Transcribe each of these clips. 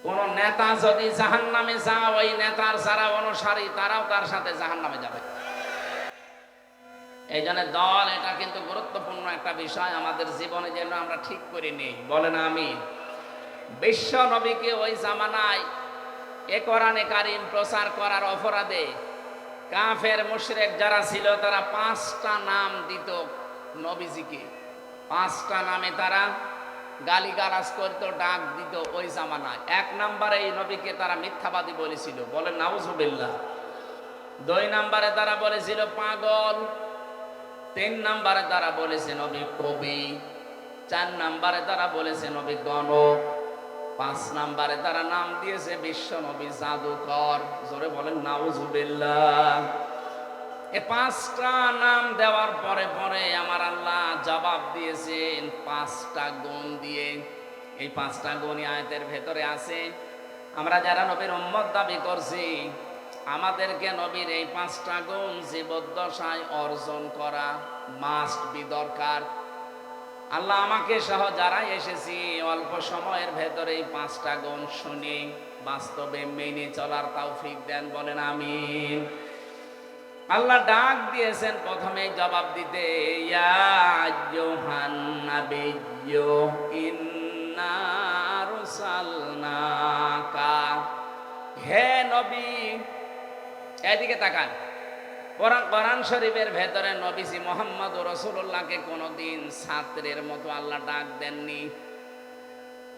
কোন নেতা যদি জাহান্নামে যায়, ওই নেতার যারা অনুসারী তারাও তার সাথে জাহান্নামে যাবে। এই জন্য দল, এটা কিন্তু গুরুত্বপূর্ণ একটা বিষয় আমাদের জীবনে, যেন আমরা ঠিক করে নিই। বলেন আমিন। বিশ্ব নবীকে ওই জামানায় এ কোরআনে কারিম প্রচার করার অপরাধে কাফের মুশরিক যারা ছিল তারা 5টা নাম দিত নবীজিকে। 5টা নামে তারা গালিগালাজ করতো, ডাক দিত ওই জামানায়। 1 নম্বরে এই নবীকে তারা মিথ্যাবাদী বলেছিল, বলেন নাউজুবিল্লাহ। 2 নম্বরে তারা বলেছিল পাগল। 3 নম্বরে তারা বলেছে নবী কবি। 4 নম্বরে তারা বলেছে নবী গণক। 5 নম্বরে তারা নাম দিয়েছে বিশ্ব নবী জাদুকর। জোরে বলেন নাউজুবিল্লাহ। এই 5টা নাম দেওয়ার পরে পরে আমার আল্লাহ জবাব দিয়েছেন 5টা গুণ দিয়ে। এই 5টা গুণই আয়াতের ভেতরে আছে। আমরা যারা নবীর উম্মত দাবি করছি, আমাদেরকে নবীর এই 5টা গুণ জীবদ্দশায় অর্জন করা মাস্ট বি দরকার। আল্লাহ আমাকে সহ যারা এসেছি অল্প সময়ের ভেতরে এই 5টা গুণ শুনি বাস্তবে মেনে চলার তৌফিক দেন, বলেন আমিন। আল্লাহ ডাক দিয়েছেন প্রথমে জবাব দিতে, ইয়া আইয়ুহান নাবিয়্যু ইন্না আরসালনাকা। হে নবী, এদিকে তাকান। কোরআন শরীফের ভেতরে নবীজি মুহাম্মদ রাসূলুল্লাহকে কোনোদিন ছাত্রের মতো আল্লাহ ডাক দেননি।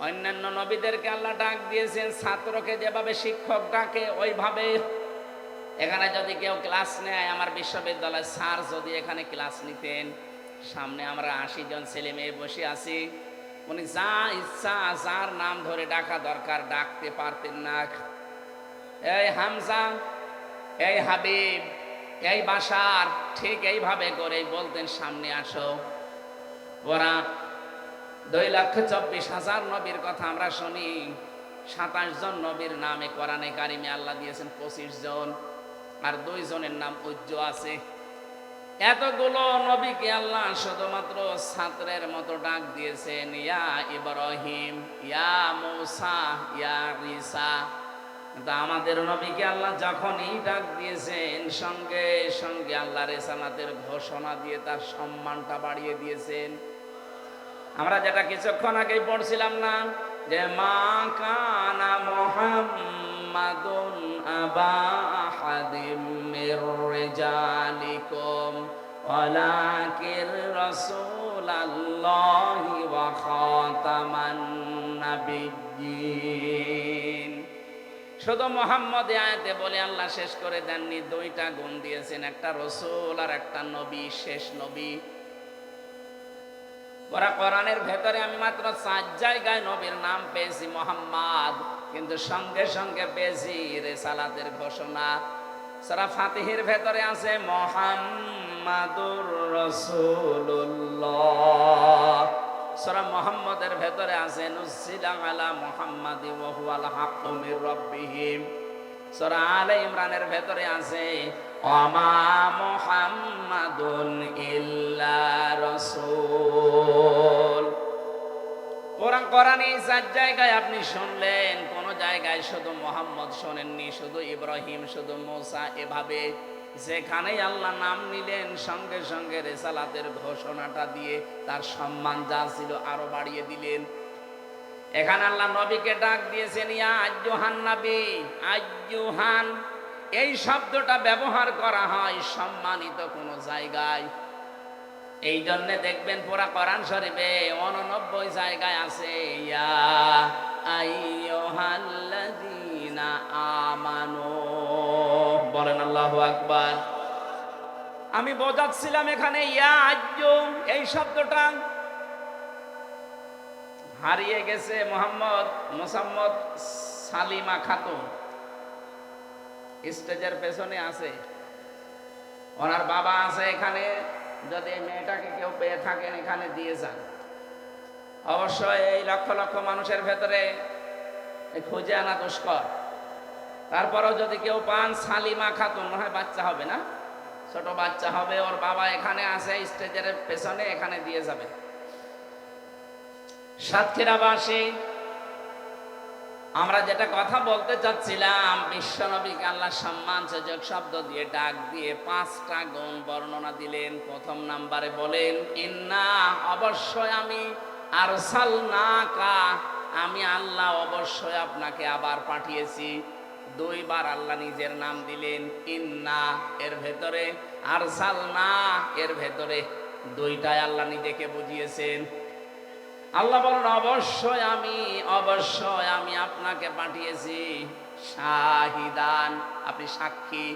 অন্যান্য নবীদেরকে আল্লাহ ডাক দিয়েছেন ছাত্রকে যেভাবে শিক্ষক ডাকে ওইভাবে। এখানে যদি কেউ ক্লাস নেয়, আমার বিশ্ববিদ্যালয়ের স্যার যদি এখানে ক্লাস নিতেন, সামনে আমরা 80 জন ছেলে মেয়ে বসে আছি, উনি যা ইচ্ছা যার নাম ধরে ডাকা দরকার ডাকতে পারতেন না। এই হামজা, এই হাবিব, এই বাশার, ঠিক এইভাবে করে বলতেন সামনে আসো। ওরা 2,24,000 নবীর কথা আমরা শুনি। 27 জন নবীর নামে কোরআনে কারিমে আল্লাহ দিয়েছেন 25 জন, আর 2 জনের নাম উজ্জ আছে। এতগুলো নবীকে আল্লাহ শুধুমাত্র ছাত্রের মতো ডাক দিয়েছেন, ইয়া ইব্রাহিম, ইয়া মূসা, ইয়া ঈসা। কিন্তু আমাদের নবীকে আল্লাহ যখনই ডাক দিয়েছেন, সঙ্গে সঙ্গে আল্লাহ রিসালাতের ঘোষণা দিয়ে তার সম্মানটা বাড়িয়ে দিয়েছেন। আমরা যেটা কিছুক্ষণ আগেই পড়ছিলাম না, যে মা কানা মুহাম্মাদুন আবা আহাদিম মির রিজালিকুম ওয়ালাকিন রাসূলুল্লাহি ওয়া খাতামান নাবিয়্যিন। শুধু মুহাম্মদ আয়াতে বলে আল্লাহ শেষ করে দেননি, 2টা গুণ দিয়েছেন, একটা রসুল আর একটা নবী, শেষ নবী। ওরা কোরআনের ভেতরে আমি মাত্র 4 জায়গায় নবীর নাম পেয়েছি মুহাম্মদ, কিন্তু সঙ্গে সঙ্গে পেয়েছি রিসালাতের ঘোষণা। সূরা ফাতিহের ভেতরে আছে মুহাম্মাদুর রাসূলুল্লাহ। সূরা মুহাম্মদের ভেতরে আছে নুজ্জিলা আলা মুহাম্মাদি ওয়া হুয়াল হাক্কু মির রাব্বিহিম। সূরা আলে ইমরানের ভেতরে আছে ওয়ামা মুহাম্মাদুন ইল্লা রাসূল। কোরআনে 4 জায়গায় আপনি শুনলেন, কোন জায়গায় শুধু মুহাম্মদ শোনেননি, শুধু ইব্রাহিম, শুধু মূসা। এভাবে যেখানেই আল্লাহ নাম নিলেন, সঙ্গে সঙ্গে রিসালাতের ঘোষণাটা দিয়ে তার সম্মান যা ছিল আরো বাড়িয়ে দিলেন। এখানে আল্লাহ নবীকে ডাক দিয়েছেন ইয়া আইয়ুহান নবী। আইয়ুহান এই শব্দটা ব্যবহার করা হয় সম্মানিত কোন জায়গায়। এই জন্য দেখবেন পুরা কোরআন শরীফে 89 জায়গায় আছে ইয়া আইয়ুহাল্লাযীনা আমানু। বলেন আল্লাহু আকবার। আমি বোঝাচ্ছিলাম এখানে ইয়া আইয়ু এই শব্দটা হারিয়ে গেছে। মোসাম্মদ সালিমা খাতুন স্টেজের পেছনে আছে, ওনার বাবা আছে এখানে। যদি মেয়েটাকে কেউ পেয়ে থাকেন এখানে দিয়ে যান। অবশ্যই এই লক্ষ লক্ষ মানুষের ভেতরে খুঁজে আনা দুষ্কর। তারপরেও যদি কেউ পান, সালিমা খাতুন, মনে হয় বাচ্চা হবে না, ছোট বাচ্চা হবে, ওর বাবা এখানে আছে স্টেজের পেছনে, এখানে দিয়ে যাবে। সাতক্ষীরাবাসী আমরা যেটা কথা বলতে চাচ্ছিলাম, বিশ্বনবীকে আল্লাহ সম্মানসূচক শব্দ দিয়ে ডাক দিয়ে 5টা গুণ বর্ণনা দিলেন। প্রথম নাম্বারে বলেন ইন্না, অবশ্যই আমি, আরসালনাকা, আমি আল্লাহ অবশ্যই আপনাকে আবার পাঠিয়েছি। 2বার আল্লাহ নিজের নাম দিলেন, ইন্না এর ভেতরে, আরসালনা এর ভেতরে, 2টাই আল্লাহ নিজেকে বুঝিয়েছেন। আল্লাহ বলেন অবশ্যই আমি আপনাকে পাঠিয়েছি শাহিদান, আপনি সাক্ষী।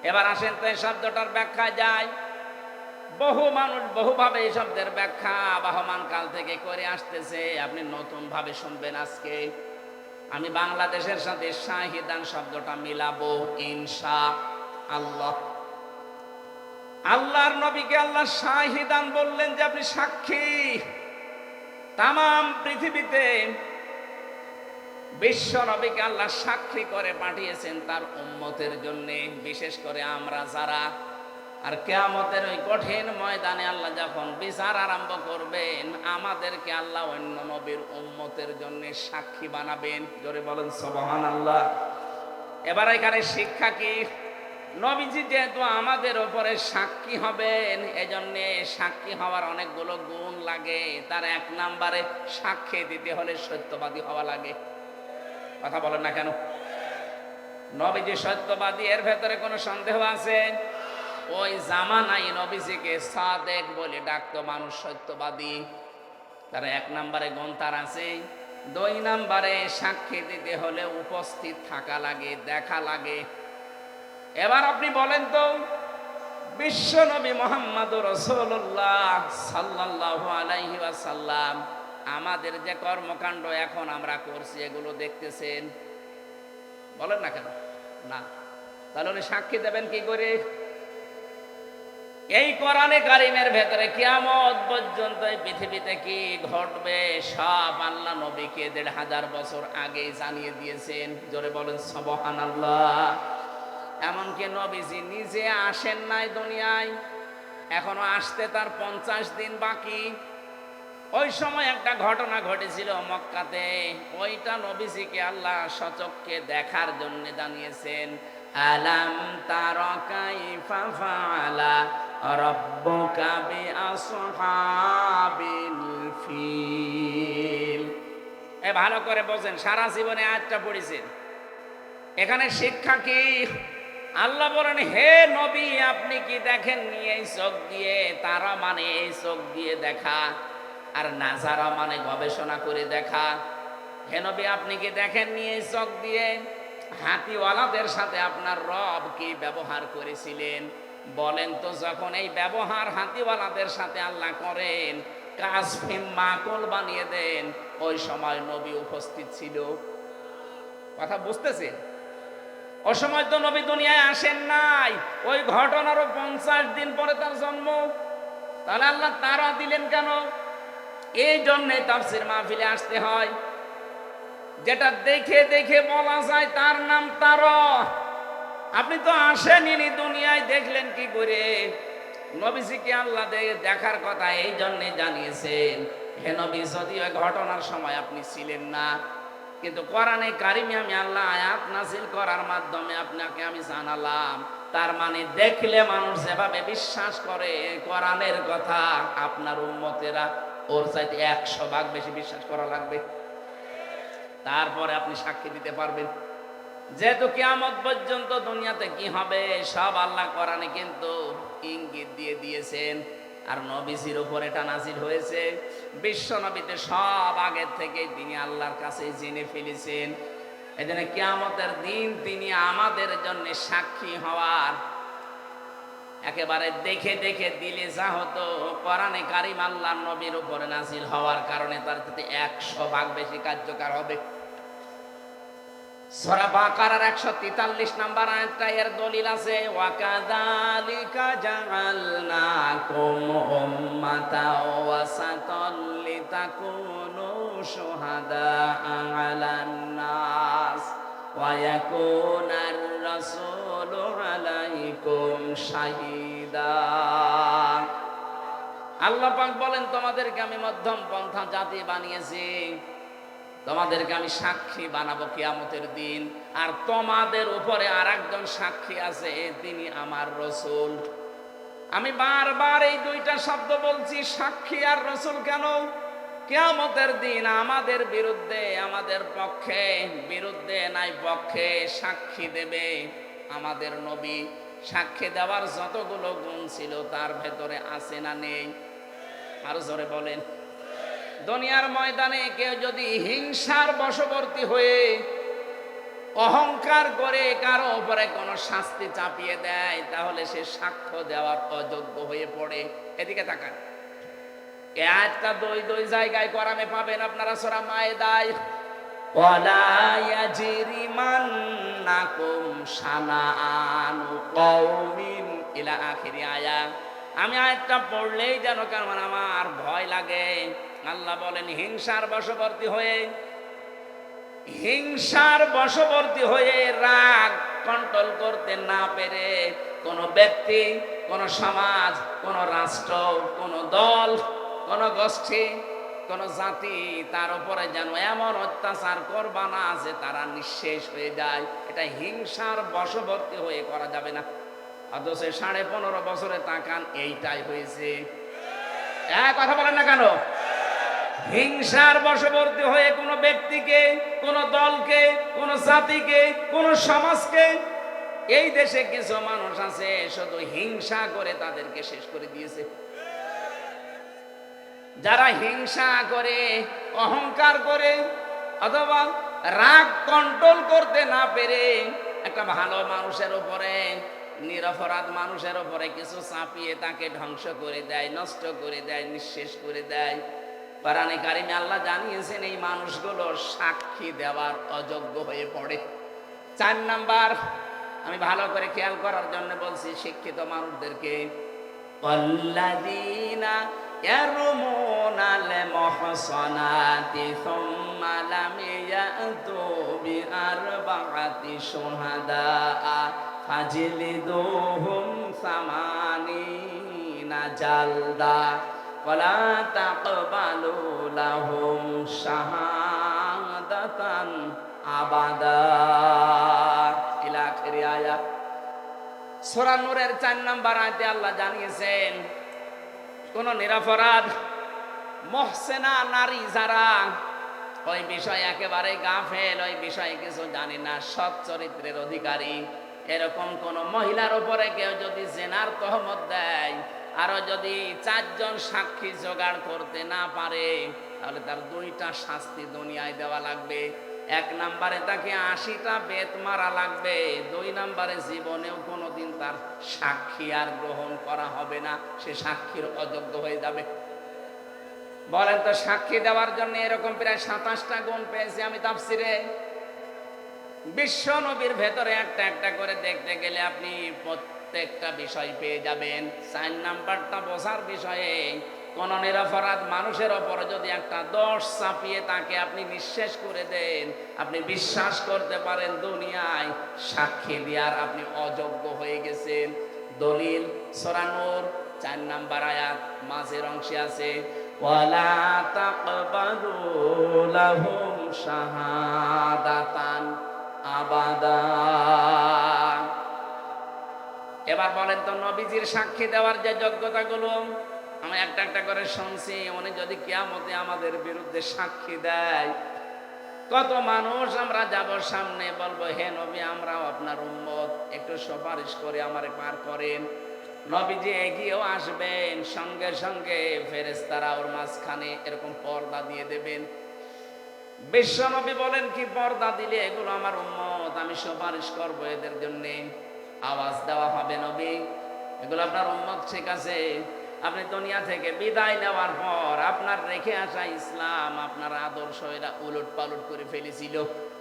এবার আসেন তো এই শব্দটার ব্যাখ্যা যায়। বহু মানুষ বহুভাবে এই শব্দের ব্যাখ্যা আবহমান কাল থেকে করে আসতেছে, আপনি নতুন ভাবে শুনবেন আজকে। আমি বাংলাদেশের সাথে শাহিদান শব্দটা মিলাবো, ইনশা আল্লাহ। আল্লাহর নবীকে আল্লাহ শাহিদান বললেন যে আপনি সাক্ষী। তামাম পৃথিবীতে বিশ্ব নবীকে আল্লাহ সাক্ষী করে পাঠিয়েছেন তার উম্মতের জন্য, বিশেষ করে আমরা যারা। আর কিয়ামতের ওই কঠিন ময়দানে আল্লাহ যখন বিচার আরম্ভ করবেন, আমাদেরকে আল্লাহ অন্য নবীর উম্মতের জন্য সাক্ষী বানাবেন। জোরে বলেন সুবহানাল্লাহ। এবার এখানে শিক্ষা কি? নবীজি যেহেতু আমাদের উপরে সাক্ষী হবেন, এজন্যে সাক্ষী হওয়ার অনেকগুলো গুণ লাগে। তার 1 নাম্বারে সাক্ষী দিতে হলে সত্যবাদী হওয়া লাগে। কথা বলেন না কেন? নবীজি সত্যবাদী, এর ভেতরে কোনো সন্দেহ আছে? ওই জামানায় নবীজিকে সাদেক বলে ডাকতো মানুষ, সত্যবাদী। তার 1 নাম্বারে গুণ তার আছে। 2 নাম্বারে সাক্ষী দিতে হলে উপস্থিত থাকা লাগে, দেখা লাগে। এবার আপনি বলেন তো, বিশ্ব নবী মুহাম্মদুর রাসূলুল্লাহ সাল্লাল্লাহু আলাইহি ওয়াসাল্লাম আমাদের যে কর্মকাণ্ড এখন আমরা করছি, এগুলো দেখতেছেন? বলেন না কেন? না। তাহলে উনি সাক্ষী দেবেন কি করে? এই কোরআনে কারিমের ভেতরে কিয়ামত পর্যন্ত এই পৃথিবীতে কি ঘটবে সব আল্লাহ নবীকে 1500 বছর আগে জানিয়ে দিয়েছেন। জোরে বলেন সুবহানাল্লাহ। এমনকি নবীজি নিজে আসেন নাই দুনিয়ায়, এখনো আসতে তার 50 দিন বাকি। ওই সময় একটা ঘটনা ঘটেছিল মক্কাতে, ওইটা নবীজিকে আল্লাহ সচক্ষে দেখার জন্য জানিয়েছেন। আলাম তারা কাইফা ফাআলা রাব্বুকা বিআসহাবিল ফিল। ভালো করে বোঝেন, সারা জীবনে আয়াতটা পড়েছেন। এখানে শিক্ষা কি? আল্লাহ বলেন, হে নবী আপনি কি দেখেননি এই চোখ দিয়ে? তারা মানে এই চোখ দিয়ে দেখা, আর নাজারা মানে গবেষণা করে দেখা। হে নবী আপনি কি দেখেননি এই চোখ দিয়ে হাতিওয়ালাদের সাথে আপনার রব কি ব্যবহার করেছিলেন? বলেন তো, যখন এই ব্যবহার হাতিওয়ালাদের সাথে আল্লাহ করেন, কাসফিম মাকুল বানিয়ে দেন, ওই সময় নবী উপস্থিত ছিল। কথা বুঝতেছেন? ওই সময় তো নবী দুনিয়ায় আসেন নাই, ওই ঘটনারও 50 দিন পরে তার জন্ম। তাহলে আল্লাহ তারা দিলেন কেন? এই জন্যে তাফসীর মাহফিলে আসতে হয়। যেটা দেখে দেখে বলা যায় তার নাম তারা। আপনি তো আসেনই দুনিয়ায়, দেখলেন কি করে? নবীজিকে আল্লাহ দেখার কথা এই জন্যে জানিয়েছেন। হে নবী, যদিও ঘটনার সময় আপনি ছিলেন না, কিন্তু কোরআনে কারিমে আমি আল্লাহ আয়াত নাযিল করার মাধ্যমে আপনাকে আমি জানালাম। তার মানে দেখলে মানুষ যেভাবে বিশ্বাস করে কোরআনের কথা, আপনার উম্মতেরা ওর চাইতে 100 ভাগ বেশি বিশ্বাস করা লাগবে। তারপরে আপনি সাক্ষী দিতে পারবেন। যেহেতু কিয়ামত পর্যন্ত দুনিয়াতে কি হবে সব আল্লাহ কোরআনে কিন্তু ইঙ্গিত দিয়ে দিয়েছেন। আর নবীজির উপর এটা নাজিল হয়েছে। বিশ্ব নবীতে সব আগের থেকে তিনি আল্লাহর কাছে জেনে ফেলেছেন। এজন্য কিয়ামতের দিন তিনি আমাদের জন্য সাক্ষী হওয়ার, একেবারে দেখে দেখে দিলে যা হতো, কোরআনে কারিম আল্লাহর নবীর উপরে নাজিল হওয়ার কারণে তার সাথে 100 ভাগ বেশি কার্যকর হবে। সূরা বাকারার 143 নম্বর আয়াতটা এর দলিল আছে। ওয়া কাযালিকা জাআলনাকুম উম্মাতাও ওয়াসাতাল লিতাকুনু শুহাদাআ আলান নাস ওয়া ইয়াকুনার রাসূলু আলাইকুম শাহীদা। আল্লাহ পাক বলেন, তোমাদেরকে আমি মধ্যম পন্থা জাতি বানিয়েছি, তোমাদেরকে আমি সাক্ষী বানাবো কিয়ামতের দিন, আর তোমাদের উপরে আর একজন সাক্ষী আছে, তিনি আমার রসুল। আমি বারবার এই দুইটা শব্দ বলছি, সাক্ষী আর রসুল। কেন? কিয়ামতের দিন আমাদের বিরুদ্ধে, আমাদের পক্ষে, বিরুদ্ধে নাই পক্ষে সাক্ষী দেবে আমাদের নবী। সাক্ষী দেওয়ার যতগুলো গুণ ছিল তার ভেতরে আছে না নেই? আরো জোরে বলেন। দুনিয়ার ময়দানে কেউ যদি হিংসার বশবর্তী হয়ে অহংকার করে কারো উপরে কোনো শাস্তি চাপিয়ে দেয়, তাহলে সে সাক্ষ্য দেওয়ার অযোগ্য হয়ে পড়ে। এদিকে তাকান, এই আয়াতটা দুই জায়গায় কোরআনে পাবেন আপনারা। সূরা মায়েদায়, ওয়ালা ইয়াজরিমান্নাকুম শানাআনু কওমিন ইলা আখিরি আয়াত। আমি আয়াতটা পড়লেই যেন কেমন আমার ভয় লাগে। আল্লাহ বলেন, হিংসার বশবর্তী হয়ে রাগ কন্ট্রোল করতে না পেরে কোন ব্যক্তি, কোন সমাজ, কোন রাষ্ট্র, কোন দল, কোন গোষ্ঠী, কোন জাতি তার উপরে যেন এমন অত্যাচার করবা না যে তারা নিঃশেষ হয়ে যায়। এটা হিংসার বশবর্তী হয়ে করা যাবে না। অথচ 15.5 বছরে তাকান, এইটাই হয়েছে। কথা বলেন না কেন? হিংসার বশবর্তী হয়ে কোন ব্যক্তিকে, কোন দলকে, কোন জাতিকে, কোন সমাজকে, এই দেশে কিছু মানুষ আছে শুধু হিংসা করে তাদেরকে শেষ করে দিয়েছে। যারা হিংসা করে, অহংকার করে, অথবা রাগ কন্ট্রোল করতে না পেরে একটা ভালো মানুষের উপরে, নিরপরাধ মানুষের উপরে কিছু চাপিয়ে তাকে ধ্বংস করে দেয়, নষ্ট করে দেয়, নিঃশেষ করে দেয়, কোরআনে কারিমে আল্লাহ জানিয়েছেন এই মানুষগুলো সাক্ষী দেওয়ার অযোগ্য হয়ে পড়ে। 4 নাম্বার, আমি ভালো করে খেয়াল করার জন্য বলছি শিক্ষিত মানুষদেরকে, ওয়াল্লাযীনা ইয়ারমুনাল মুহসানাতি সুম্মা লাম ইয়াতু বিআরবাআতি শুহাদা ফাজলিদুহুম সামানিনা জালদা ওয়ালা তাকবালু লাহুম শাহাদাতান আবাদা ইলা আখিরি আয়াত। সূরা নূরের 4 নম্বর আয়াতে আল্লাহ জানিয়েছেন, কোন নিরপরাধ মুহসিনা নারী যারা ওই বিষয়ে একেবারে গাফেল, ওই বিষয়ে কিছু জানে না, সৎ চরিত্রের অধিকারী, এরকম কোন মহিলার উপরে কেউ যদি জিনার তহমত দেয়, আরো যদি 4 জন সাক্ষী জোগাড় করতে না পারে, তাহলে তার 2টা শাস্তি দুনিয়ায় দেওয়া লাগবে। 1 নম্বরে তাকে 80টা বেত মারা লাগবে। 2 নম্বরে জীবনেও কোনোদিন তার সাক্ষী আর গ্রহণ করা হবে না, সে সাক্ষীর অযোগ্য হয়ে যাবে। বলেন তো, সাক্ষী দেওয়ার জন্য এরকম প্রায় 27টা গুণ পেয়েছি আমি তাফসিরে। বিশ্ব নবীর ভেতরে একটা একটা করে দেখতে গেলে আপনি প্রত্যেকটা বিষয় পেয়ে যাবেন। 4 নাম্বারটা বোঝার বিষয়ে, কোন নিরপরাধ মানুষের ওপর যদি একটা দোষ চাপিয়ে তাকে আপনি নিঃশেষ করে দেন, আপনি বিশ্বাস করতে পারেন দুনিয়ায় সাক্ষী দেওয়ার আপনি অযোগ্য হয়ে গেছেন। দলিল সূরা নূর 4 নাম্বার আয়াত মাঝের অংশে আছে, ওয়ালা তাকবালু লাহুম শাহাদাতান আবাদা। এবার বলেন তো, নবীজির সাক্ষী দেওয়ার যে যোগ্যতাগুলো আমি একটা একটা করে শুনছি, উনি যদি কিয়ামতে আমাদের বিরুদ্ধে সাক্ষী দেয়, কত মানুষ আমরা যাব সামনে, বলবো, হে নবী, আমরাও আপনার উম্মত, একটু সুপারিশ করে আমারে পার করেন। নবীজি এগিয়েও আসবেন, সঙ্গে সঙ্গে ফেরেশতারা ওর মাঝখানে এরকম পর্দা দিয়ে দেবেন। বিশ্ব নবী বলেন, কি পর্দা দিলে? এগুলো আমার উম্মত, আমি সুপারিশ করব এদের জন্য। আওয়াজ দেওয়া হবে, নবী, এগুলো আপনার উম্মত, ঠিক আছে। আপনি দুনিয়া থেকে বিদায় নেওয়ার পর আপনার রেখে আসা ইসলাম, আপনার আদর্শ এরা উলট পালট করে ফেলেছিল।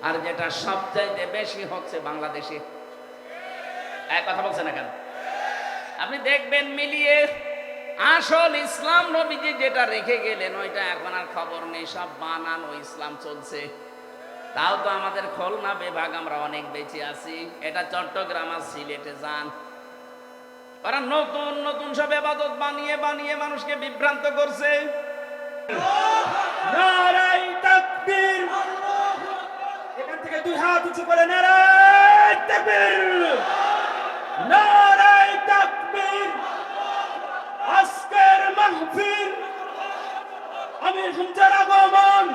আর যেটা সবচাইতে বেশি হচ্ছে বাংলাদেশে। এক কথা বলছে না কেন? আপনি দেখবেন মিলিয়ে, আসল ইসলাম নবীজি যেটা রেখে গেলেন ওইটা এখন আর খবর নেই, সব বানানো ইসলাম চলছে। তাও তো আমাদের খুলনা বিভাগ আমরা অনেক বেঁচে আছি। এটা চট্টগ্রাম আর সিলেটে যান, ওরা নতুন নতুন সব ইবাদত বানিয়ে বানিয়ে মানুষকে বিভ্রান্ত করছে। নারায়ে তাকবীর। তাকবীর। এখান থেকে দুই হাত উঁচু করে নারায়ে তাকবীর, নারায়ে তাকবীর। আজকের মাহফিল আমির হামজার আগমন,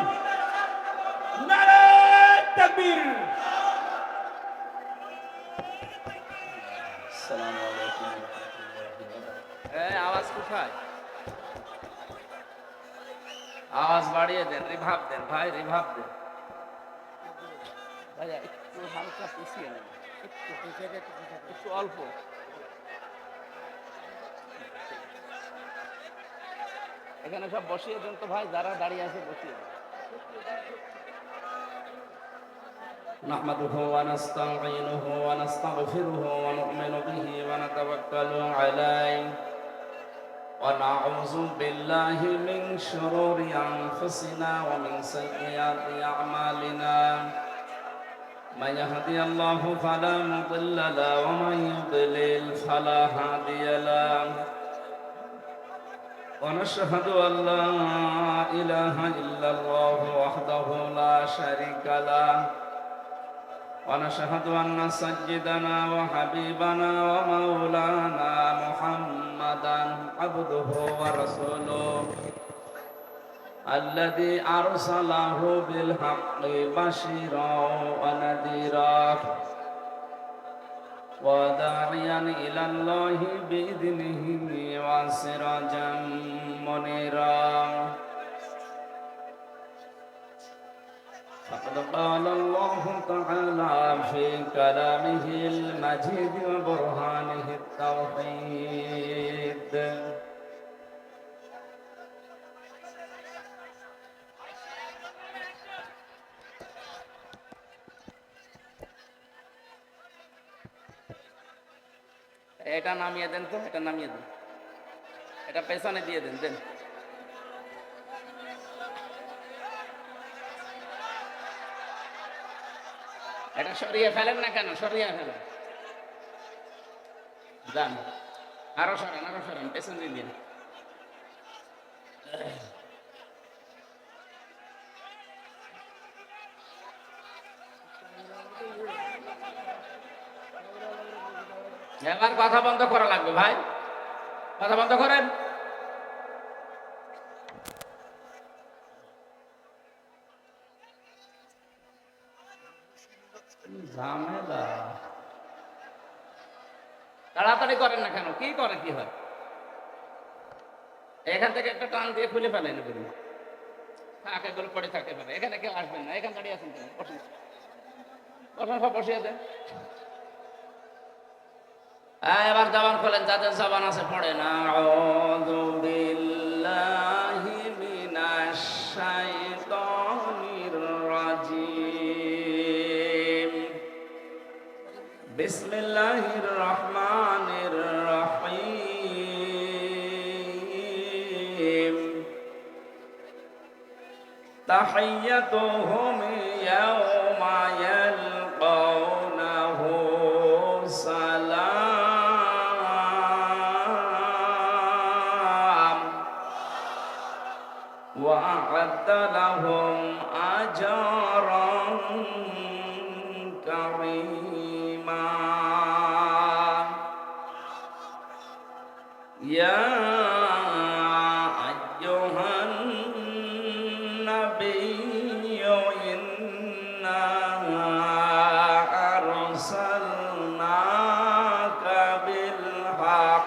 নারায়ে তাকবীর। আসসালামু আলাইকুম ওয়া রাহমাতুল্লাহি। আওয়াজ কোথায়? আওয়াজ বাড়িয়ে দেন, রিভাব দেন ভাই, রিভাব দেন ভাইয়া। একটু হালকা পিছিয়ে নেন, একটু অল্প। এখানে সব বসিয়ে দেন তো ভাই, যারা দাঁড়িয়ে আছে বসিয়ে দেন। نحمده ونستعينه ونستغفره ونؤمن به ونتوكل عليه ونعوذ بالله من شرور أنفسنا ومن سيئات أعمالنا من يهدي الله فلا مضل له ومن يضلل فلا هادي له ونشهد أن لا إله إلا الله وحده لا شريك له ونشهد أن سيدنا وحبيبنا ومولانا محمدا عبده ورسوله الذي أرسله بالحق بشيرا ونذيرا وداعيا إلى الله بإذنه وسراجا منيرا فقد قال الله تعالى في كلامه المجيد وبرهانه التوحيد এটা নামিয়ে দেন তো, এটা নামিয়ে দেন, এটা পেছনে দিয়ে দেন, দেন। এটা সরিয়ে ফেলেন না কেন? সরিয়ে ফেলেন, যান। আরো সরান, আরো সরান, পেছনে দিন। এবার কথা বন্ধ করা লাগবে ভাই, কথা বন্ধ করেন। ঝামেলা, তাড়াতাড়ি করেন না কেন? কি করে কি হয়? এখান থেকে একটা টান দিয়ে খুলে ফেলেন, থাকে গুলো পড়ে থাকতে পারে। এখানে কেউ আসবেন না, এখানে দাঁড়িয়ে আসেন কেন? বসুন, বসুন, সব বসিয়ে দেন। এবার জবান খোলেন, যাদের জবান আছে পড়ে না। আউযু বিল্লাহি মিনাশ শাইতানির রাজিম। বিসমিল্লাহির রহমানির রহিম। তাহিয়াতুহুম ইয়াওমা ইয়ালকাউনাহু সালাম ওয়া আ'আদ্দা লাহুম আজরান কারীমা। ইয়া আইয়ুহান নাবিয়্যু ইন্না আরসালনাকা বিল হক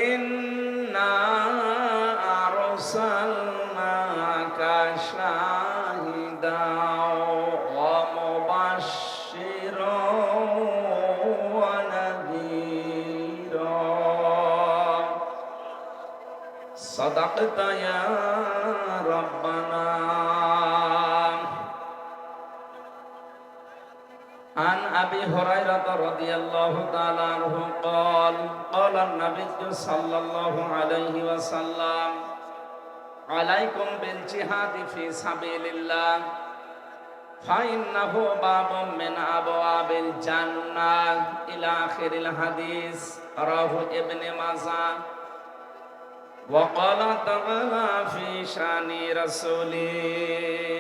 ইন্না আরসালনাকা শাহিদাও ওয়া মুবাশশিরাও ওয়া নাযীরা। সাদাকতা ইয়া রাব্বানা। عن أبي هريرة رضي الله تعالى عنه قال قال النبي صلى الله عليه وسلم عليكم بالجهاد في سبيل الله فإنه باب من أبواب الجنة إلى آخر الحديث رواه ابن ماجه। وقال تعالى في شان رسوله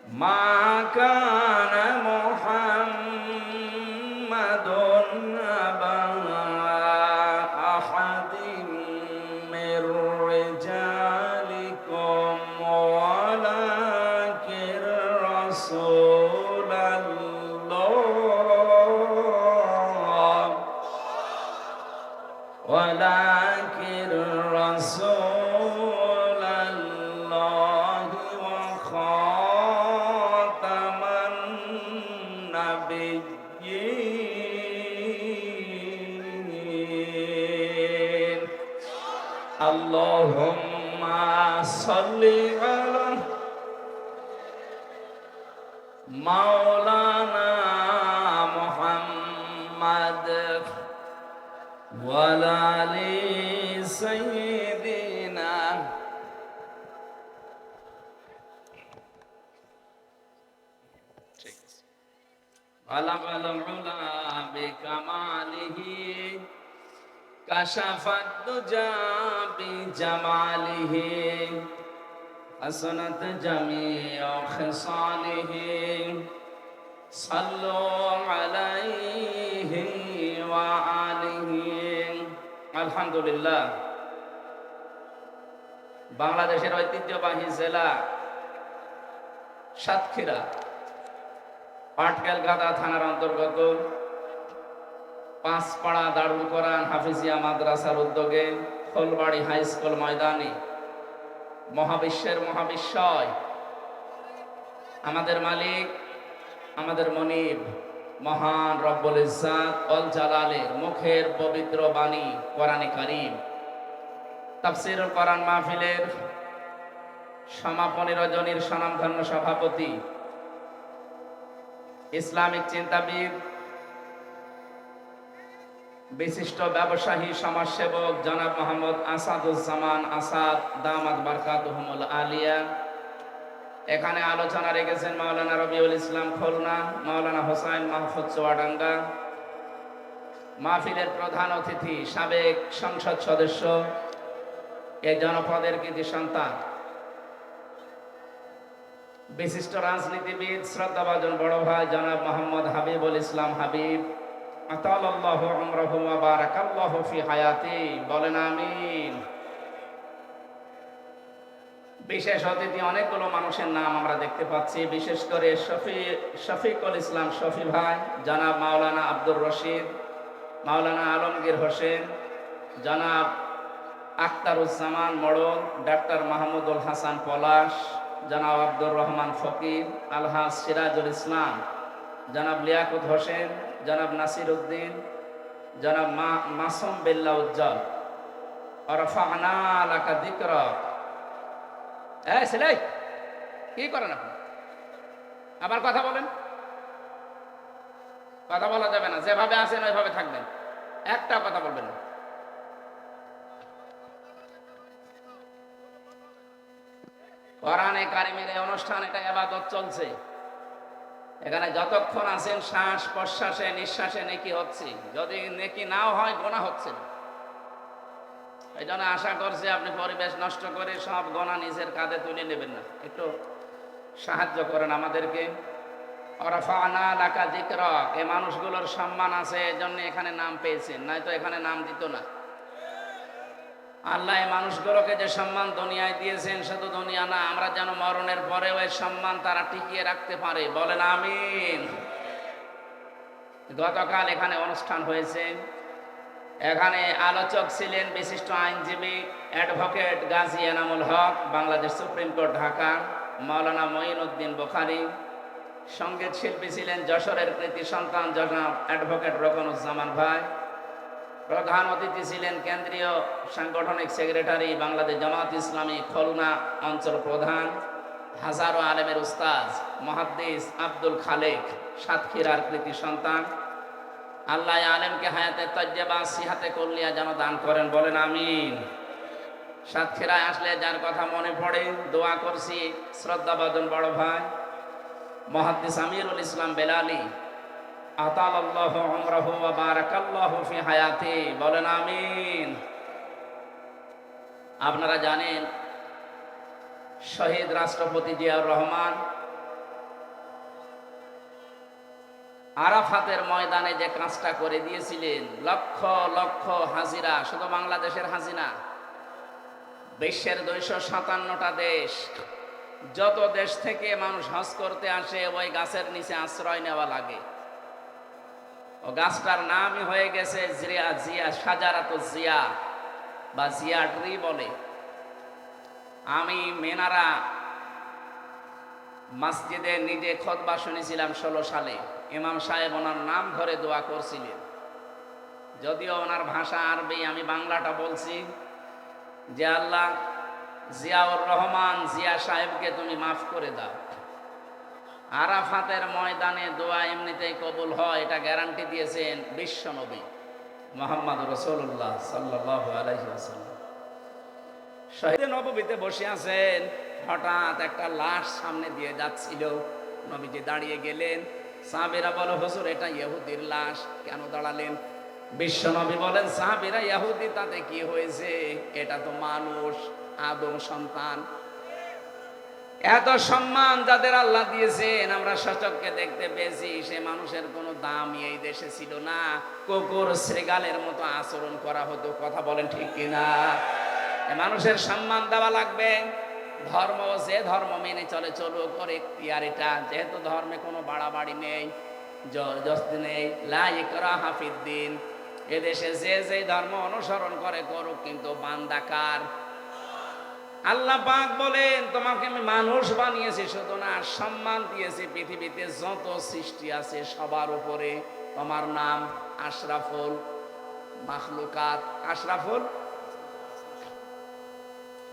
ما كان محمد أبا أحد من رجالكم ولكن رسول الله ولكن رسول الله وخاتم النبيين اللهم صل على مولانا محمد وعلى آل سيدنا علم العلا بكماله كشف الدجى بجماله حسنت جميع خصاله صلوا عليه وآله আলহামদুলিল্লাহ। বাংলাদেশের ঐতিহ্যবাহী জেলা সাতক্ষীরা পাটকেলগাদা থানার অন্তর্গত পাঁচপাড়া দারুল কোরআন হাফিজিয়া মাদ্রাসার উদ্যোগে খোলবাড়ি হাই স্কুল ময়দানে মহাবিশ্বের মহাবিশ্বয় আমাদের মালিক আমাদের মনিব মহান রব্বুল ইজ্জাত অল জালালের মুখের পবিত্র বাণী কোরআনে কারীম তাফসীরুল কোরআন মাহফিলের সমাপনী রজনীর স্বনামধন্য সভাপতি ইসলামিক চিন্তাবিদ বিশিষ্ট ব্যবসায়ী সমাজসেবক জনাব মোহাম্মদ আসাদুজ্জামান আসাদ দামাত বারকাতুহুমুল আলিয়া, এখানে আলোচনা রেখেছেন মাওলানা রবিউল ইসলাম খুলনা, মাওলানা হোসাইন মাহফুজ চুয়াডাঙ্গা। মাহফিলের প্রধান অতিথি সাবেক সংসদ সদস্য এই জনপদের কৃতি সন্তান বিশিষ্ট রাজনীতিবিদ শ্রদ্ধাভাজন বড় ভাই জনাব মোহাম্মদ হাবিবুল ইসলাম হাবিব, আতালাল্লাহু উমরাহু ওয়া বারাকাল্লাহু ফি হায়াতি, বলেন আমিন। বিশেষ অতিথি অনেকগুলো মানুষের নাম আমরা দেখতে পাচ্ছি, বিশেষ করে শফিকুল ইসলাম শফি ভাই, জনাব মাওলানা আব্দুর রশিদ, মাওলানা আলমগীর হোসেন, জনাব আখতারুজ্জামান মোড়ল, ডাক্তার মাহমুদুল হাসান পলাশ, জনাব আব্দুর রহমান ফকির, আলহাজ সিরাজুল ইসলাম, জনাব লিয়াকত হোসেন, জনাব নাসির উদ্দিন, জনাব মাসুম বিল্লাহ উজ্জ্বল। রফা'না লাকা যিকরাক। এই ছেলে, কি করেন আপনি? আবার কথা বলেন। কথা বলা যাবে না, যেভাবে আছেন ওইভাবে থাকবেন, একটা কথা বলবেন না। কোরআনে কারিমের এই অনুষ্ঠান, এটা ইবাদত চলছে। এখানে যতক্ষণ আছেন শ্বাস প্রশ্বাসে নিঃশ্বাসে নেকি হচ্ছে, যদি নেকি নাও হয় গোনা হচ্ছে না। এই জন্য আশা করছি আপনি পরিবেশ নষ্ট করে সব গোনা নিজের কাঁধে তুলে নেবেন না, একটু সাহায্য করেন আমাদেরকে। রফা'না লাকা যিকরাক, এই মানুষগুলোর সম্মান আছে, এজন্য এখানে নাম পেয়েছেন, নয়তো এখানে নাম দিত না। আল্লাহ এই মানুষগুলোকে যে সম্মান দুনিয়ায় দিয়েছেন, শুধু দুনিয়া না, আমরা যেন মরণের পরেও এই সম্মান তারা টিকিয়ে রাখতে পারে, বলেন আমিন। গতকাল এখানে অনুষ্ঠান হয়েছে, এখানে আলোচক ছিলেন বিশিষ্ট আইনজীবী advocate Gazi Enamul Haque, Bangladesh supreme court Dhaka, মাওলানা মঈনুদ্দিন বুখারী। সঙ্গীত শিল্পী ছিলেন যশোরের কৃতি সন্তান জনাব অ্যাডভোকেট রকনুজ্জামান ভাই। প্রধান অতিথি ছিলেন কেন্দ্রীয় সাংগঠনিক সেক্রেটারি বাংলাদেশ জামাত ইসলামী খুলনা অঞ্চল প্রধান, হাজারো আলেমের উস্তাদ মুহাদ্দিস আব্দুল খালেক, সাতক্ষীরার কৃতি সন্তান। আল্লাহ আলেমকে হায়াতে তাজ্জেবা সিহাতে কুল্লিয়া যেন দান করেন, বলেন আমিন। সাতক্ষীরায় আসলে যার কথা মনে পড়ে দোয়া করছি, শ্রদ্ধাভাজন বড় ভাই মুহাদ্দিস আমিরুল ইসলাম বেলালী, আতালাল্লাহু উমরাহু ওয়া বারাকাল্লাহু ফি হায়াতি, বলেন আমিন। আপনারা জানেন শহীদ রাষ্ট্রপতি জিয়াউর রহমান আরাফাতের ময়দানে যে কাজটা করে দিয়েছিলেন, লক্ষ লক্ষ হাজিরা, শুধু বাংলাদেশের হাজিরা, বিশ্বের 257টা দেশ, যত দেশ থেকে মানুষ হজ করতে আসে ওই গাছের নিচে আশ্রয় নেওয়া লাগে। ও গাছটার নামই হয়ে গেছে জিয়া, জিয়া সাজারাত জিয়া বা জিয়া ট্রি বলে। আমি মেনারা মসজিদে নিজে খুতবা শুনেছিলাম 16 সালে। ইমাম সাহেব ওনার নাম ধরে দোয়া করছিলেন, যদিও ওনার ভাষা আরবি, আমি বাংলাটা বলছি যে আল্লাহ জিয়াউর রহমান জিয়া সাহেবকে তুমি মাফ করে দাও। আরাফাতের ময়দানে দোয়া এমনিতেই কবুল হয়, এটা গ্যারান্টি দিয়েছেন বিশ্ব নবী মুহাম্মদ রাসূলুল্লাহ সাল্লাল্লাহু আলাইহি ওয়াসাল্লাম। শহীদ নববীতে বসে আছেন, হঠাৎ একটা লাশ সামনে দিয়ে যাচ্ছিল, নবীজি দাঁড়িয়ে গেলেন। সাহাবীরা বলে, হুজুর এটা ইহুদির লাশ, কেন দাঁড়ালেন? বিশ্ব নবী বলেন, সাহাবীরা, ইহুদি তাতে কি হয়েছে, এটা তো মানুষ, আদম সন্তান। এত সম্মান যাদের আল্লাহ দিয়েছেন, আমরা সচক্ষে দেখতে পেয়েছি, সে মানুষের কোনো দামই এই দেশে ছিল না। কুকুর শৃগালের মতো আচরণ করা হতো। কথা বলেন ঠিক কিনা? মানুষের সম্মান দেওয়া লাগবে। ধর্ম, যে ধর্ম মেনে চলে চলুক, ওর এখতিয়ার এটা। যেহেতু ধর্মে কোনো বাড়াবাড়ি নেই, জবরদস্তি নেই, লা ইকরাহা ফিদ্দিন। এদেশে যে যে ধর্ম অনুসরণ করে করুক, কিন্তু বান্দা কার? আল্লাহ পাক বলেন, তোমাকে আমি মানুষ বানিয়েছি, শুধু না সম্মান দিয়েছি পৃথিবীতে যত সৃষ্টি আছে সবার উপরে। তোমার নাম আশরাফুল মাখলুকাত, আশরাফুল।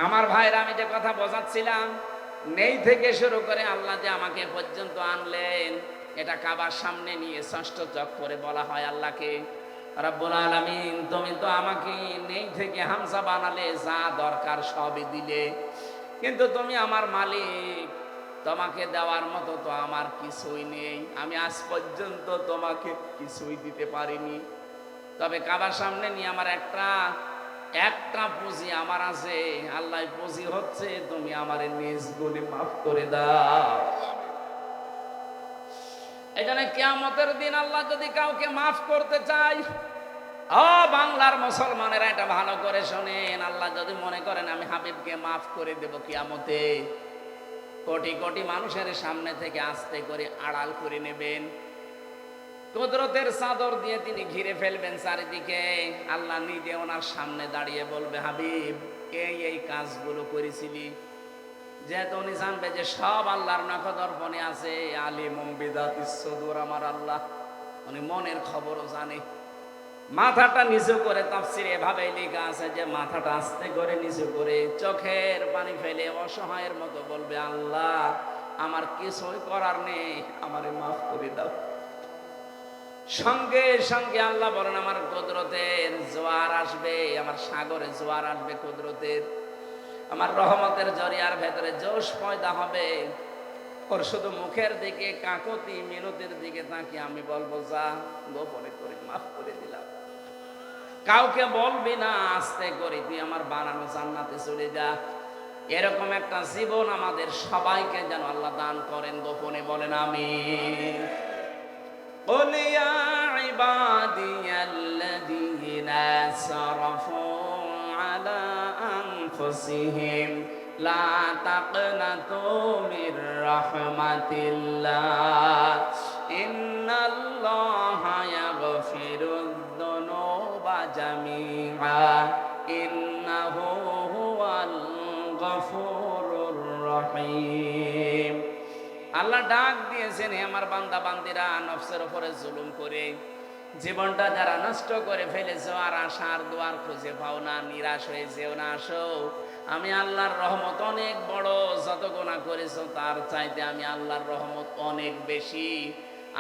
আমার ভাইরা, আমি যে কথা বোঝাচ্ছিলাম, নেই থেকে শুরু করে আল্লাহ যে আমাকে পর্যন্ত আনলেন, এটা কাবার সামনে নিয়ে ষষ্ঠ চক্করে বলা হয় আল্লাহকে, রব্বুল আলামিন তুমি তো আমাকে নেই থেকে হামজা বানালে, যা দরকার সবই দিলে, কিন্তু তুমি আমার মালিক, তোমাকে দেওয়ার মতো তো আমার কিছুই নেই। আমি আজ পর্যন্ত তোমাকে কিছুই দিতে পারিনি। তবে কাবার সামনে নিয়ে আমার একটা পুঁজি আমার আছে। আল্লাহ পুঁজি হচ্ছে, তুমি আমার নিজ গুণে মাফ করে দাও। এখানে কিয়ামতের দিন আল্লাহ যদি কাউকে মাফ করতে চায়, ও বাংলার মুসলমানেরা এটা ভালো করে শোনেন, আল্লাহ যদি মনে করেন আমি হাবিবকে মাফ করে দেব কিয়ামতে, কোটি কোটি মানুষের সামনে থেকে আস্তে করে আড়াল করে নেবেন, কুদরতের চাদর দিয়ে তিনি ঘিরে ফেলবেন চারিদিকে। আল্লাহ নিজে ওনার সামনে দাঁড়িয়ে বলবে, হাবিব এই কাজগুলো করেছিলি। যেহেতু উনি জানবে যে সব আল্লাহর নখদর্পণে আছে, আলিমুম বিযাতিস সুদূর, আমার আল্লাহ উনি মনের খবরও জানে। মাথাটা নিচু করে, তাফসীরে এভাবে লেখা আছে যে মাথাটা আস্তে করে নিচু করে চোখের পানি ফেলে অসহায়ের মতো বলবে, আল্লাহ আমার কিছুই করার নেই, আমারে মাফ করে দাও। সঙ্গে সঙ্গে আল্লাহ বলেন, আমার কুদরতের জোয়ার আসবে, আমার সাগরে জোয়ার আসবে কুদরতের, আমার রহমতের জরিয়ার ভেতরে জোশ পয়দা হবে। ওর শুধু মুখের দিকে, কাকতি মিনতির দিকে তাকিয়ে আমি বলবো, যা গোপনে করে মাফ করে দিলাম। কাউকে বলবি না, আস্তে করে তুই আমার বানানো জান্নাতে চলে যা। এরকম একটা জীবন আমাদের সবাইকে যেন আল্লাহ দান করেন, গোপনে বলেন আমিন। قل يا عبادي الذين أسرفوا على أنفسهم لا تقنطوا من رحمة الله إن الله يغفر الذنوب جميعا إنه هو الغفور الرحيم। আল্লাহ ডাক দিয়েছেন, হে আমার বান্দা বান্দিরা, নফসের উপরে জুলুম করে জীবনটা যারা নষ্ট করে ফেলেছো, আর আশার দুয়ার খুঁজে পাও না, নিরাশ হয়ে যেও না, আসো। আমি আল্লাহর রহমত অনেক বড়, যত গুনাহ করেছো তার চাইতে আমি আল্লাহর রহমত অনেক বেশি।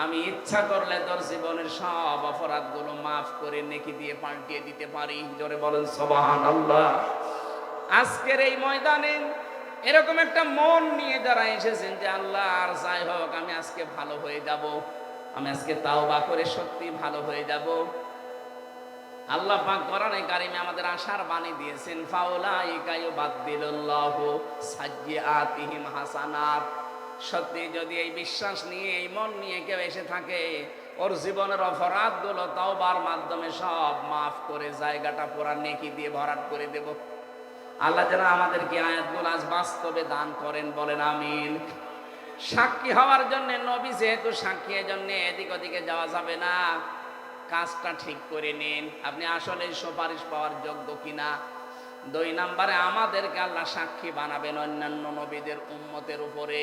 আমি ইচ্ছা করলে তোর জীবনের সব অপরাধগুলো মাফ করে নেকি দিয়ে পাল্টিয়ে দিতে পারি। জোরে বলেন সুবহানাল্লাহ। আজকের এই ময়দানে এরকম একটা মন নিয়ে যারা এসেছেন যে আল্লাহ আর যাই হোক, আমি আজকে ভালো হয়ে যাব, আমি আজকে তাওবা করে সত্যি ভালো হয়ে যাব, আল্লাহ পাক কোরআনে কারিমে আমাদের আশার বাণী দিয়েছেন, ফাউলাইকা ইউবাদদিলুল্লাহু সাইয়্যাতিহিম হাসানাত। সত্যি যদি এই বিশ্বাস নিয়ে, এই মন নিয়ে কেউ এসে থাকে, ওর জীবনের অপরাধগুলো তাওবার মাধ্যমে সব মাফ করে জায়গাটা পুরা নেকি দিয়ে ভরাট করে দেব। আল্লাহ যেন আমাদেরকে আয়াতগুলো আজ বাস্তবে দান করেন, বলেন আমিন। সাক্ষী হওয়ার জন্য, নবী যেহেতু সাক্ষী, এজন্য এদিক ওদিকে যাওয়া যাবে না। কাজটা ঠিক করে নিন, আপনি আসলে সুপারিশ পাওয়ার যোগ্য কিনা। 2 নম্বরে আমাদেরকে আল্লাহ সাক্ষী বানাবেন অন্যান্য নবীদের উম্মতের উপরে।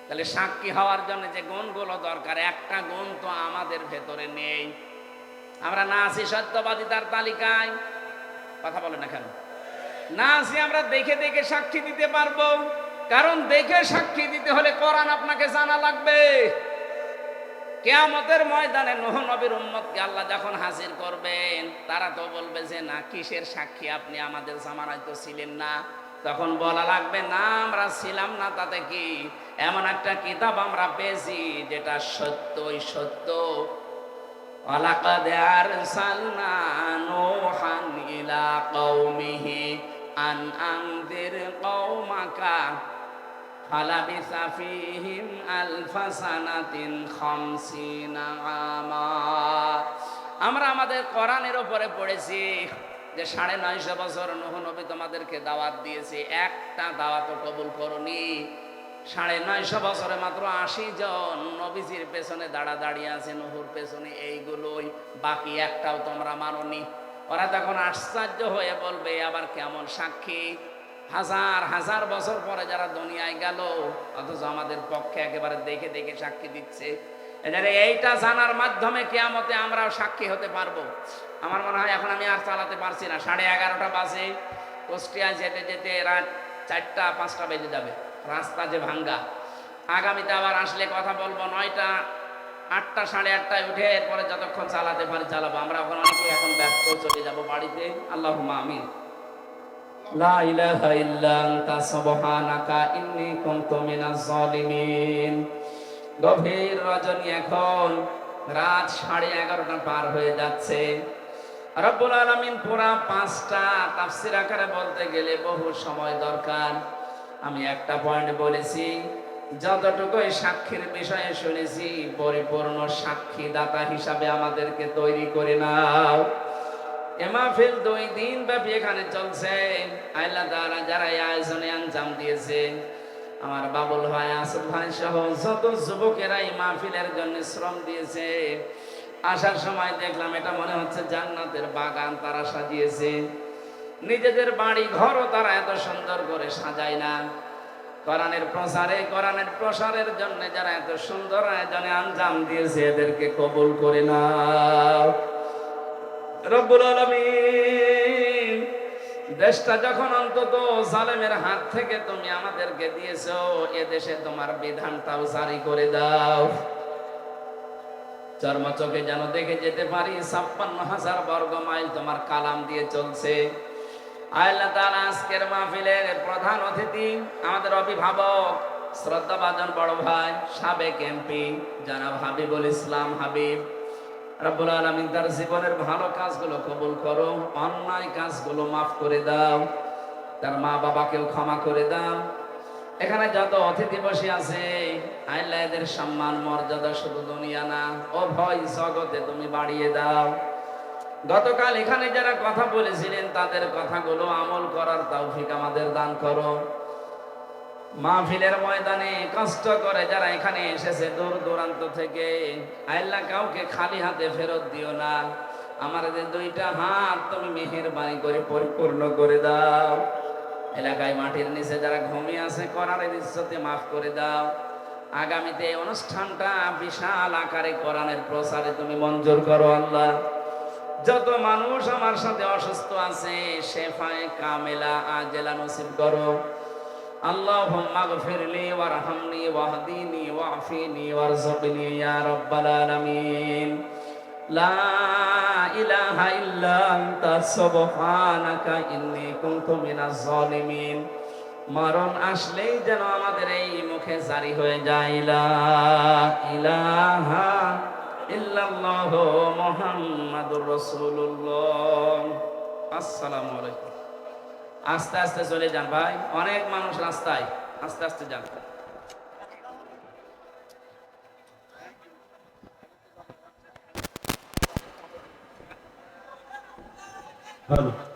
তাহলে সাক্ষী হওয়ার জন্য যে গুণগুলো দরকার, একটা গুণ তো আমাদের ভেতরে নেই। আমরা না আছি সত্যবাদিতার তালিকায়, কথা বলে না কেন? না আছি আমরা দেখে দেখে সাক্ষী দিতে পারবো, কারণ দেখে সাক্ষী দিতে হলে কোরআন আপনাকে জানা লাগবে। কিয়ামতের ময়দানে নূহ নবীর উম্মতকে আল্লাহ যখন হাজির করবেন, তারা তো বলবে যে না, কিসের সাক্ষী আপনি, আমাদের জামানায় তো ছিলেন না। তখন বলা লাগবে, না আমরা ছিলাম না তাতে কি, এমন একটা কিতাব আমরা পেয়েছি যেটা সত্যই সত্য। ওয়ালাকাদ আরসালনা নূহান ইলা কওমিহি আন আনদির কওমাকা ফালাবিসা ফীহিম আলফা সানাতিন খামসিনা আমা। আমরা আমাদের কোরআনের উপরে পড়েছি যে 950 বছর নূহ নবী তোমাদেরকে দাওয়াত দিয়েছে, একটা দাওয়াতও কবুল করনি। 950 বছরে মাত্র 80 জন নবীজির পেছনে দাঁড়িয়ে আছে, নূহুর পেছনে, এইগুলোই, বাকি একটাও তোমরা মানোনি। ওরা তখন আশ্চর্য হয়ে বলবে, আবার কেমন সাক্ষী? হাজার হাজার বছর পরে যারা দুনিয়ায় গেল, অথচ আমাদের পক্ষে একেবারে দেখে দেখে সাক্ষী দিচ্ছে। এইটা জানার মাধ্যমে কিয়ামতে আমরাও সাক্ষী হতে পারবো। আমার মনে হয় এখন আমি আর চালাতে পারছি না, 11:30 বাজে, কুষ্টিয়া যেতে যেতে রাত 4টা 5টা বেজে যাবে, রাস্তা যে ভাঙ্গা। আগামীতে আবার আসলে কথা বলবো 9টা 8টা 8:30টায় উঠে, এরপরে যতক্ষণ চালাতে পারি চালাবো। আমরা এখন অনেকে এখন ব্যস্ত, চলে যাব বাড়িতে। আল্লাহুম্মা আমিন। লা ইলাহা ইল্লা আনতা সুবহানাকা ইন্নী কুনতু মিনাজ জালিমিন। গভীর রজনী, এখন রাত 11:30 পার হয়ে যাচ্ছে। রব্বুল আলামিন পুরা 5টা তাফসীর আকারে বলতে গেলে বহু সময় দরকার। আমি একটা পয়েন্ট বলেছি, যতটুকুই সাক্ষীর বিষয়ে শুনেছি, পরিপূর্ণ সাক্ষীদাতা হিসাবে আমাদেরকে তৈরি করে নাও। এ মাহফিল 2 দিন ব্যাপী এখানে চলছে। আল্লাহ তাআলা যারা এই আয়োজনে আঞ্জাম দিয়েছে, আমার বাবুল ভাই, আসল ভাই সহ যত যুবকেরা এই মাহফিলের জন্য শ্রম দিয়েছে, আসার সময় দেখলাম এটা মনে হচ্ছে জান্নাতের বাগান তারা সাজিয়েছে। নিজেদের বাড়ি ঘরও তারা এত সুন্দর করে সাজায় না। কোরআনের প্রচারে, কোরআনের প্রসারের জন্য যারা এত সুন্দর আয়োজনে আঞ্জাম দিয়েছে, এদেরকে কবুল করে নাও রব্বুল আলামিন। দেশটা যখন অন্তত জালেমের হাত থেকে তুমি আমাদেরকে দিয়েছো, এ দেশে তোমার বিধানটাও জারি করে দাও। চর্মচোখে যেন দেখে যেতে পারি 56,000 বর্গ মাইল তোমার কালাম দিয়ে চলছে। আল্লাহ তাআলা আজকের মাহফিলের প্রধান অতিথি, আমাদের অভিভাবক, শ্রদ্ধাভাজন বড় ভাই, সাবেক এমপি জনাব হাবিবুল ইসলাম হাবিব। রব্বুল আলামিন তার জীবনের ভালো কাজগুলো কবুল করো, অন্যায় কাজগুলো মাফ করে দাও, তার মা বাবাকেও ক্ষমা করে দাও। এখানে যত অতিথি বসে আছে, আল্লাহ এদের সম্মান মর্যাদা শুধু দুনিয়া না, ও ভয় জগতে তুমি বাড়িয়ে দাও। গতকাল এখানে যারা কথা বলেছিলেন, তাদের কথাগুলো আমল করার তৌফিক আমাদের দান করো। মাহফিলের ময়দানে কষ্ট করে যারা এখানে এসেছে দূর দূরান্ত থেকে, আল্লাহ কাউকে খালি হাতে ফেরত দিও না। আমার যে 2টা হাত তুমি মেহেরবানি করে পরিপূর্ণ করে দাও। এলাকায় মাটির নিচে যারা ঘুমিয়ে আছে, কোরআনের ইজ্জতে মাফ করে দাও। আগামীতে এই অনুষ্ঠানটা বিশাল আকারে কোরআনের প্রচারে তুমি মঞ্জুর করো আল্লাহ। যত মানুষ আমার সাথে অসুস্থ আছে, শেফায়ে কামেলা আজেলা নসিব করো। আল্লাহুম্মা গফিরলি ওয়ারহামনি ওয়াহদিনি ওয়াফিনি ওয়ারযুকনি ইয়া রাব্বাল আলামিন। লা ইলাহা ইল্লা আনতা সুবহানাকা ইন্নী কুনতু মিনাজ জালিমিন। মরণ আসলেই যেন আমাদের এই মুখে জারি হয়ে যায়, লা ইলাহা ইল্লাল্লাহু মুহাম্মাদুর রাসূলুল্লাহ। আসসালামু আলাইকুম। আস্তে আস্তে চলে যান ভাই, অনেক মানুষ রাস্তায়, আস্তে আস্তে যান। হ্যালো